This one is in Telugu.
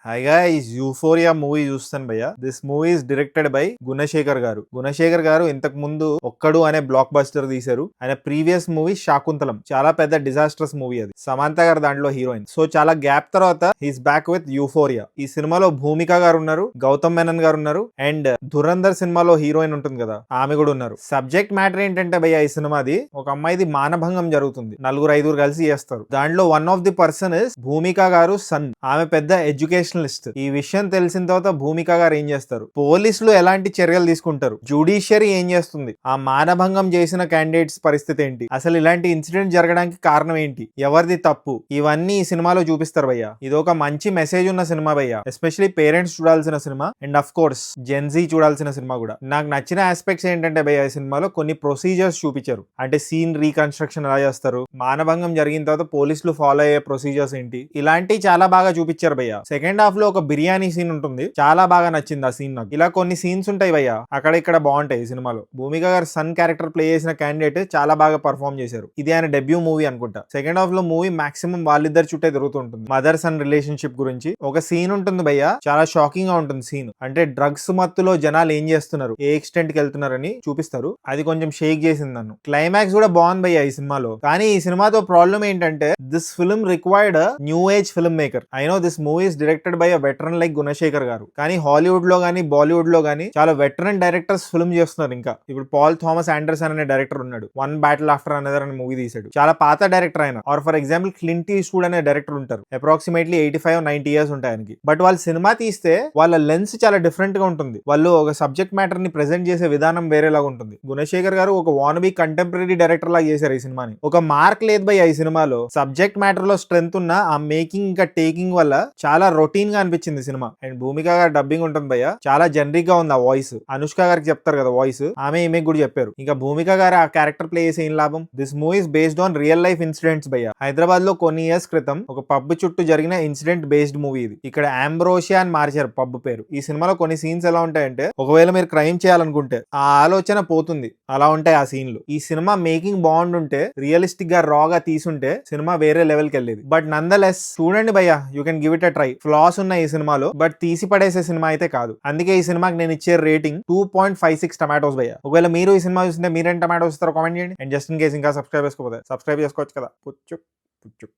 హాయ్ గైస్, యూఫోరియా మూవీ చూస్తాను భయ్య. This movie is directed by Gunasekhar గారు. గుణశేఖర్ గారు ఇంతకు ముందు ఒక్కడు అనే బ్లాక్ బస్టర్ తీశారు. ఆయన ప్రీవియస్ మూవీ శాకుంతలం చాలా పెద్ద డిజాస్టర్స్ మూవీ అది. సమంత గారు దాంట్లో హీరోయిన్. సో చాలా గ్యాప్ తర్వాత హీస్ బ్యాక్ విత్ యూఫోరియా. ఈ సినిమాలో భూమిక గారు ఉన్నారు, గౌతమ్ మేనన్ గారు ఉన్నారు, అండ్ ధురంధర్ సినిమాలో హీరోయిన్ ఉంటుంది కదా, ఆమె కూడా ఉన్నారు. సబ్జెక్ట్ మ్యాటర్ ఏంటంటే భయ్య, ఈ సినిమాది ఒక అమ్మాయిది మానభంగం జరుగుతుంది. నలుగురు ఐదుగురు కలిసి చేస్తారు. దాంట్లో one of the person is Bhumika గారు సన్. ఆమె పెద్ద ఎడ్యుకేషన్. ఈ విషయం తెలిసిన తర్వాత భూమిక గారు ఏం చేస్తారు, పోలీసులు ఎలాంటి చర్యలు తీసుకుంటారు, జ్యుడిషియరీ ఏం చేస్తుంది, ఆ మానభంగం చేసిన క్యాండిడేట్స్ పరిస్థితి ఏంటి, అసలు ఇలాంటి ఇన్సిడెంట్ జరగడానికి కారణం ఏంటి, ఎవరిది తప్పు, ఇవన్నీ ఈ సినిమాలో చూపిస్తారు భయ్య. ఇది ఒక మంచి మెసేజ్ ఉన్న సినిమా భయ్య. ఎస్పెషలీ పేరెంట్స్ చూడాల్సిన cinema, and of course Gen Z చూడాల్సిన సినిమా కూడా. నాకు నచ్చిన ఆస్పెక్ట్స్ ఏంటంటే భయ్య, ఈ సినిమాలో కొన్ని ప్రొసీజర్స్ చూపించారు. అంటే సీన్ రీకన్స్ట్రక్షన్ ఎలా చేస్తారు, మానభంగం జరిగిన తర్వాత పోలీసులు ఫాలో అయ్యే ప్రొసీజర్స్ ఏంటి, ఇలాంటివి చాలా బాగా చూపించారు భయ్య. సెకండ్ హాఫ్ లో ఒక బిర్యానీ సీన్ ఉంటుంది, చాలా బాగా నచ్చింది ఆ సీన్ నాకు. ఇలా కొన్ని సీన్స్ ఉంటాయి భయ్య, అక్కడ ఇక్కడ బాగుంటాయి ఈ సినిమాలో. భూమిక గారు సన్ క్యారెక్టర్ ప్లే చేసిన క్యాండిడేట్ చాలా బాగా పర్ఫార్మ్ చేశారు. ఇది ఆయన డెబ్యూ మూవీ అనుకుంటా. సెకండ్ హాఫ్ లో మూవీ మాక్సిమం వాళ్ళిద్దరు చుట్టే తిరుగుతుంటుంది. మదర్ సన్ రిలేషన్షిప్ గురించి ఒక సీన్ ఉంటుంది భయ్య, చాలా షాకింగ్ గా ఉంటుంది సీన్. అంటే డ్రగ్స్ మత్తులో జనాలు ఏం చేస్తున్నారు, ఏ ఎక్స్టెంట్ కి వెళ్తున్నారని చూపిస్తారు. అది కొంచెం షేక్ చేసింది నన్ను. క్లైమాక్స్ కూడా బాగుంది భయ్య ఈ సినిమాలో. కానీ ఈ సినిమాతో ప్రాబ్లం ఏంటంటే, this film required new age film maker. I know this movie is directed by a veteran like Gunasekhar గారు, కానీ హాలీవుడ్ లో గానీ బాలీవుడ్ లో గానీ చాలా వెటరన్ డైరెక్టర్స్ ఫిల్మ్ చేస్తున్నారు. ఇంకా ఇప్పుడు పాల్ థామస్ ఆండర్సన్ అనే డైరెక్టర్ ఉన్నాడు, వన్ బ్యాటిల్ ఆఫ్టర్ అనదర్ అనే మూవీ తీసాడు. చాలా పాత డైరెక్టర్ ఆయన. Or for example Clint Eastwood అనే డైరెక్టర్ ఉంటారు, అప్రాక్సిమేట్లీ 85-90 ఇయర్స్ ఉంటాయి ఆయనకి. బట్ వాళ్ళు సినిమా తీస్తే వాళ్ళ లెన్స్ చాలా డిఫరెంట్ గా ఉంటుంది. వాళ్ళు ఒక సబ్జెక్ట్ మ్యాటర్ ని ప్రెజెంట్ చేసే విధానం వేరేలాగా ఉంటుంది. గుణశేఖర్ గారు ఒక వానబీ కంటెంపరీ డైరెక్టర్ లాగా చేశారు ఈ సినిమాని. ఒక మార్క్ లేదు భయ్య ఈ సినిమాలో. సబ్జెక్ట్ మ్యాటర్ లో స్ట్రెంత్ ఉన్న ఆ మేకింగ్ ఇంకా టేకింగ్ వల్ల చాలా రొటీన్ గా అనిపించింది సినిమా. అండ్ భూమిక గారు డబ్బింగ్ ఉంటుంది భయ్య, చాలా జనరిక్ గా ఉంది ఆ వాయిస్. అనుష్క గారికి చెప్తారు కదా వాయిస్, ఆమె ఈమె కూడా చెప్పారు. ఇంకా భూమిక గారు ఆ క్యారెక్టర్ ప్లే చేసే ఏం లాభం. This movie is based on real life incidents భయ్య. హైదరాబాద్ లో కొన్ని ఇయర్స్ క్రితం ఒక పబ్ చుట్టూ జరిగిన ఇన్సిడెంట్ బేస్డ్ మూవీ ఇది. ఇక్కడ ఆంబ్రోషియా అని మార్చారు పబ్ పేరు. ఈ సినిమాలో కొన్ని సీన్స్ ఎలా ఉంటాయంటే, ఒకవేళ మీరు క్రైమ్ చేయాలనుకుంటే ఆ ఆలోచన పోతుంది, అలా ఉంటాయి ఆ సీన్లు. ఈ సినిమా మేకింగ్ బాగుండుంటే, రియలిస్టిక్ గా రాగా తీసుంటే సినిమా వేరే లెవెల్ కి వెళ్ళేది. బట్ నందలెస్ చూడండి భయ్య, you can give it a try. Floss ఉన్నాయి ఈ సినిమాలో, బట్ తీసి పడేసే సినిమా అయితే కాదు. అందుకే ఈ సినిమాకి నేను ఇచ్చే రేటింగ్ 2.56 టమాటోస్ భయ్య. ఒకవేళ మీరు ఈ సినిమా చూస్తుంటే మీరేం టమాటోస్ ఇస్తారో కామెంట్ చేయండి. అండ్ జస్ట్ ఇన్ కేస్ ఇంకా సబ్స్క్రైబ్ చేసుకోకపోతే సబ్స్క్రైబ్ చేసుకోవచ్చు కదా. పుచ్చుక్ పుచ్చుక్.